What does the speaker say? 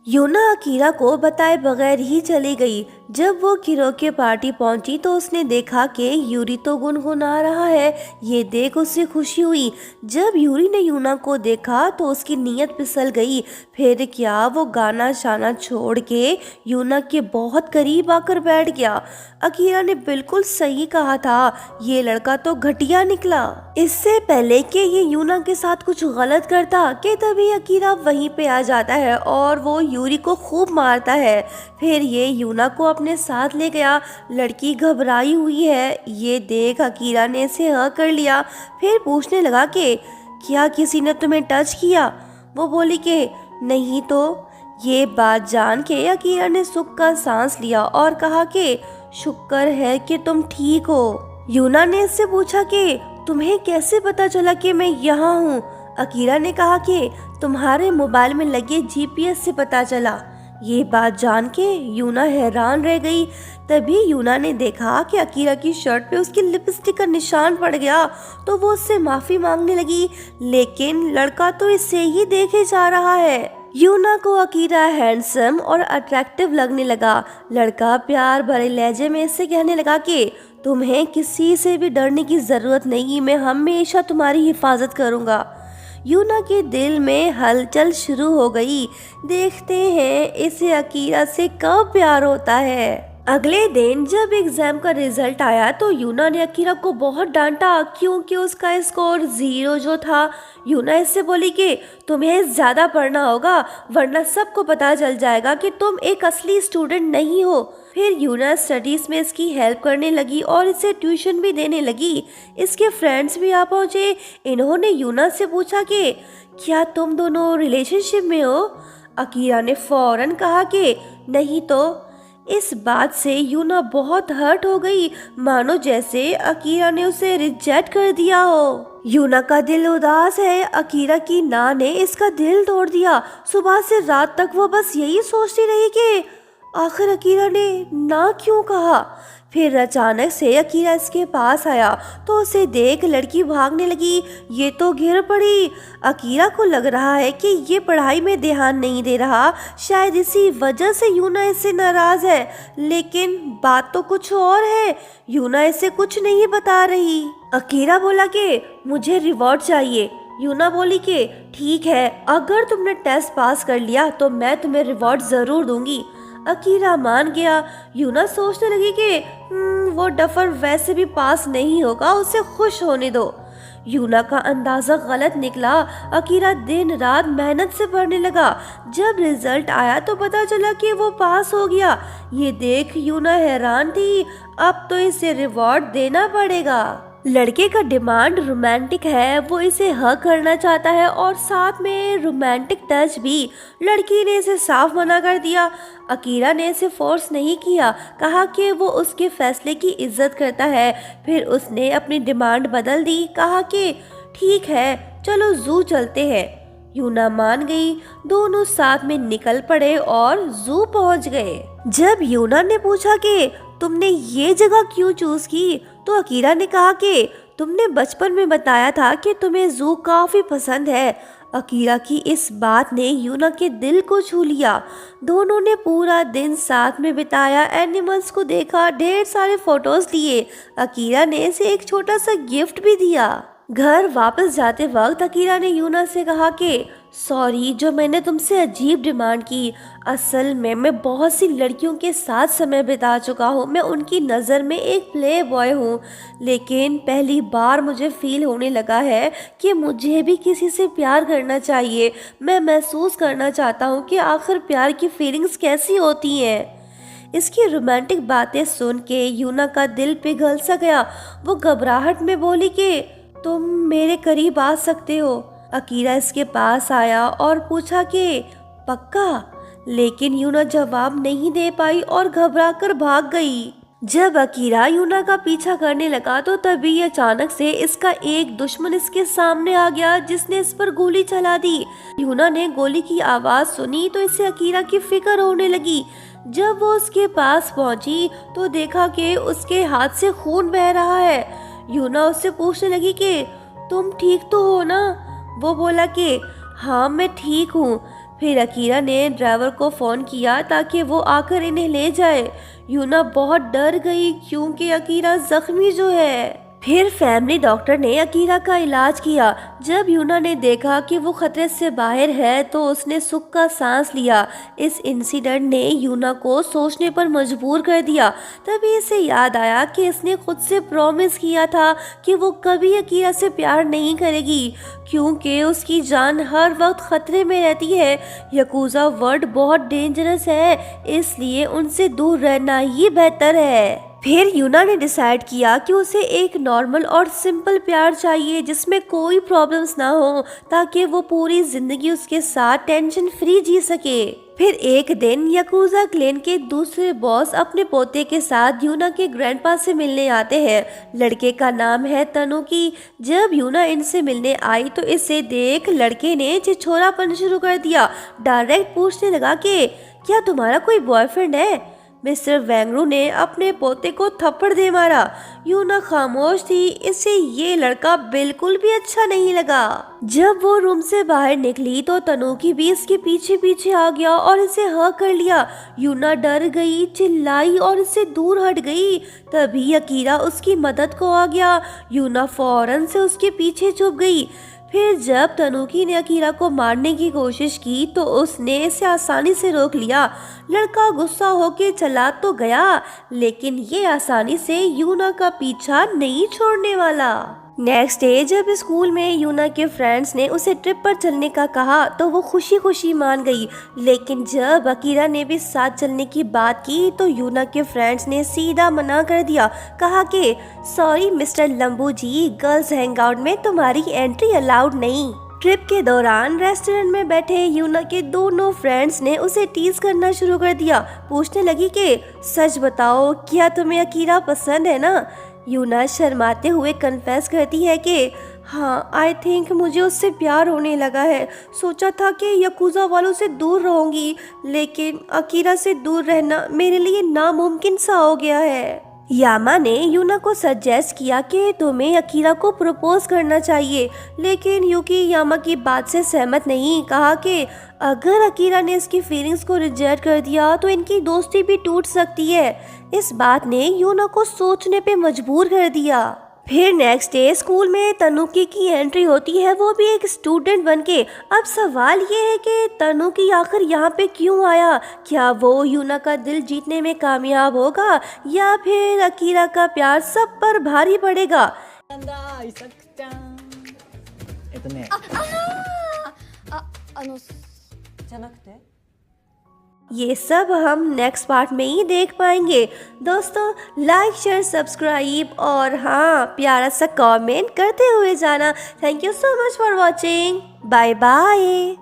यूना अकीरा को बताए बगैर ही चली गई। जब वो किरोके पार्टी पहुंची तो उसने देखा कि यूरी तो गुनगुना रहा है। ये देख उसे खुशी हुई। जब यूरी ने यूना को देखा तो उसकी नीयत फिसल गई। फिर क्या, वो गाना शाना छोड़ के यूना के बहुत करीब आकर बैठ गया। अकीरा ने बिल्कुल सही कहा था, ये लड़का तो घटिया निकला। इससे पहले कि ये यूना के साथ कुछ गलत करता कि तभी अकीरा वहीं पे आ जाता है और वो यूरी को खूब मारता है। फिर ये यूना को अपने साथ ले गया। लड़की घबराई हुई है। ये देख अकीरा ने इसे हाँ कर लिया। फिर पूछने लगा कि क्या किसी ने तुम्हें टच किया? वो बोली कि नहीं तो। ये बात जान के अकीरा ने सुख का सांस लिया और कहा कि शुक्र है कि तुम ठीक हो। यूना ने इससे पूछा कि तुम्हें कैसे पता चला कि मैं यहाँ हूँ? अकीरा ने कहा कि तुम्हारे मोबाइल में लगे जीपीएस से पता चला। ये बात जान के यूना हैरान रह गई। तभी यूना ने देखा कि अकीरा की शर्ट पे उसकी लिपस्टिक का निशान पड़ गया तो वो उससे माफी मांगने लगी, लेकिन लड़का तो इसे ही देखे जा रहा है। यूना को अकीरा हैंडसम और अट्रैक्टिव लगने लगा। लड़का प्यार भरे लहजे में इससे कहने लगा कि तुम्हें किसी से भी डरने की जरूरत नहीं, मैं हमेशा तुम्हारी हिफाजत करूंगा। यूना के दिल में हलचल शुरू हो गई। देखते हैं इसे अकीरा से कब प्यार होता है। अगले दिन जब एग्जाम का रिजल्ट आया तो यूना ने अकीरा को बहुत डांटा क्योंकि उसका स्कोर 0 जो था। यूना इससे बोली कि तुम्हें ज्यादा पढ़ना होगा वरना सबको पता चल जाएगा कि तुम एक असली स्टूडेंट नहीं हो। फिर यूना स्टडीज में इसकी हेल्प करने लगी और इसे ट्यूशन भी देने लगी। इसके फ्रेंड्स भी आ पहुंचे। इन्होंने यूना से पूछा कि क्या तुम दोनों रिलेशनशिप में हो? अकीरा ने फौरन कहा कि नहीं तो। इस बात से यूना बहुत हर्ट हो गई, मानो जैसे अकीरा ने उसे रिजेक्ट कर दिया हो। यूना का दिल उदास है, अकीरा की ना ने इसका दिल तोड़ दिया। सुबह से रात तक वो बस यही सोचती रही कि आखिर अकीरा ने ना क्यों कहा। फिर अचानक से अकीरा इसके पास आया तो उसे देख लड़की भागने लगी। ये तो गिर पड़ी। अकीरा को लग रहा है कि ये पढ़ाई में ध्यान नहीं दे रहा, शायद इसी वजह से यूना इससे नाराज है। लेकिन बात तो कुछ और है, यूना इसे कुछ नहीं बता रही। अकीरा बोला कि मुझे रिवॉर्ड चाहिए। यूना बोली कि ठीक है, अगर तुमने टेस्ट पास कर लिया तो मैं तुम्हें रिवॉर्ड जरूर दूंगी। अकीरा मान गया। यूना सोचने लगी कि वो डफर वैसे भी पास नहीं होगा, उसे खुश होने दो। यूना का अंदाजा गलत निकला। अकीरा दिन रात मेहनत से पढ़ने लगा। जब रिजल्ट आया तो पता चला कि वो पास हो गया। ये देख यूना हैरान थी। अब तो इसे रिवॉर्ड देना पड़ेगा। लड़के का डिमांड रोमांटिक है, वो इसे हक करना चाहता है और साथ में रोमांटिक टच भी। लड़की ने इसे साफ मना कर दिया। अकीरा ने इसे फोर्स नहीं किया, कहा कि वो उसके फैसले की इज्जत करता है। फिर उसने अपनी डिमांड बदल दी, कहा कि ठीक है चलो जू चलते हैं। यूना मान गई। दोनों साथ में निकल पड़े और जू पहुंच गए। जब यूना ने पूछा कि तुमने ये जगह क्यों चूज की तो अकीरा ने कहा कि तुमने बचपन में बताया था कि तुम्हें जू काफी पसंद है। अकीरा की इस बात ने यूना के दिल को छू लिया। दोनों ने पूरा दिन साथ में बिताया, एनिमल्स को देखा, ढेर सारे फोटोज लिए। अकीरा ने इसे एक छोटा सा गिफ्ट भी दिया। घर वापस जाते वक्त अकीरा ने यूना से कहा कि सॉरी जो मैंने तुमसे अजीब डिमांड की। असल में मैं बहुत सी लड़कियों के साथ समय बिता चुका हूँ, मैं उनकी नज़र में एक प्ले बॉय हूँ। लेकिन पहली बार मुझे फील होने लगा है कि मुझे भी किसी से प्यार करना चाहिए। मैं महसूस करना चाहता हूँ कि आखिर प्यार की फीलिंग्स कैसी होती हैं। इसकी रोमांटिक बातें सुन के यूना का दिल पिघल सा गया। वो घबराहट में बोली कि तुम मेरे करीब आ सकते हो। अकीरा इसके पास आया और पूछा कि पक्का? लेकिन यूना जवाब नहीं दे पाई और घबरा कर भाग गई। जब अकीरा यूना का पीछा करने लगा तो तभी अचानक से इसका एक दुश्मन इसके सामने आ गया जिसने इस पर गोली चला दी। यूना ने गोली की आवाज सुनी तो इसे अकीरा की फिक्र होने लगी। जब वो उसके पास पहुंची तो देखा कि उसके हाथ से खून बह रहा है। यूना उससे पूछने लगी कि तुम ठीक तो हो ना? वो बोला कि हाँ मैं ठीक हूँ। फिर अकीरा ने ड्राइवर को फ़ोन किया ताकि वो आकर इन्हें ले जाए। यूना बहुत डर गई क्योंकि अकीरा जख्मी जो है। फिर फैमिली डॉक्टर ने अकीरा का इलाज किया। जब यूना ने देखा कि वो खतरे से बाहर है तो उसने सुख का सांस लिया। इस इंसिडेंट ने यूना को सोचने पर मजबूर कर दिया। तभी इसे याद आया कि इसने खुद से प्रॉमिस किया था कि वो कभी अकीरा से प्यार नहीं करेगी क्योंकि उसकी जान हर वक्त खतरे में रहती है। यकूज़ा वर्ड बहुत डेंजरस है, इसलिए उनसे दूर रहना ही बेहतर है। फिर यूना ने डिसाइड किया कि उसे एक नॉर्मल और सिंपल प्यार चाहिए जिसमें कोई प्रॉब्लम्स ना हो, ताकि वो पूरी जिंदगी उसके साथ टेंशन फ्री जी सके। फिर एक दिन यकूज़ा क्लैन के दूसरे बॉस अपने पोते के साथ यूना के ग्रैंडपा से मिलने आते हैं। लड़के का नाम है तनुकी। जब यूना इनसे मिलने आई तो इसे देख लड़के ने छिछोरापन शुरू कर दिया। डायरेक्ट पूछने लगा कि क्या तुम्हारा कोई बॉयफ्रेंड है? मिस्टर वेंगरू ने अपने पोते को थप्पड़ दे मारा। यूना खामोश थी, इसे ये लड़का बिल्कुल भी अच्छा नहीं लगा। जब वो रूम से बाहर निकली तो तनुकी भी इसके पीछे पीछे आ गया और इसे हग कर लिया। यूना डर गई, चिल्लाई और इससे दूर हट गई। तभी अकीरा उसकी मदद को आ गया। यूना फौरन से उसके पीछे छुप गई। फिर जब तनुकी ने अकीरा को मारने की कोशिश की तो उसने इसे आसानी से रोक लिया। लड़का गुस्सा होके चला तो गया, लेकिन ये आसानी से यूना का पीछा नहीं छोड़ने वाला। नेक्स्ट डे जब स्कूल में यूना के फ्रेंड्स ने उसे ट्रिप पर चलने का कहा तो वो खुशी खुशी मान गई। लेकिन जब अकीरा ने भी साथ चलने की बात की तो यूना के फ्रेंड्स ने सीधा मना कर दिया। कहा कि सॉरी मिस्टर लंबू जी, गर्ल्स हैंगआउट में तुम्हारी एंट्री अलाउड नहीं। ट्रिप के दौरान रेस्टोरेंट में बैठे यूना के दोनों फ्रेंड्स ने उसे टीज करना शुरू कर दिया। पूछने लगी कि सच बताओ, क्या तुम्हें अकीरा पसंद है ना? यूना शर्माते हुए कन्फेस करती है कि हाँ, आई थिंक मुझे उससे प्यार होने लगा है। सोचा था कि यकूज़ा वालों से दूर रहूंगी, लेकिन अकीरा से दूर रहना मेरे लिए नामुमकिन सा हो गया है। यामा ने यूना को सजेस्ट किया कि तुम्हें अकीरा को प्रपोज करना चाहिए, लेकिन यूकी यामा की बात से सहमत नहीं। कहा कि अगर अकीरा ने इसकी फीलिंग्स को रिजेक्ट कर दिया तो इनकी दोस्ती भी टूट सकती है। इस बात ने यूना को सोचने पे मजबूर कर दिया। फिर नेक्स्ट डे स्कूल में तनुकी की एंट्री होती है, वो भी एक स्टूडेंट बनके। अब सवाल ये है कि तनुकी आखिर यहाँ पे क्यों आया? क्या वो यूना का दिल जीतने में कामयाब होगा या फिर अकीरा का प्यार सब पर भारी पड़ेगा? ये सब हम नेक्स्ट पार्ट में ही देख पाएंगे। दोस्तों लाइक शेयर सब्सक्राइब और हाँ, प्यारा सा कमेंट करते हुए जाना। Thank you so much for watching. Bye bye.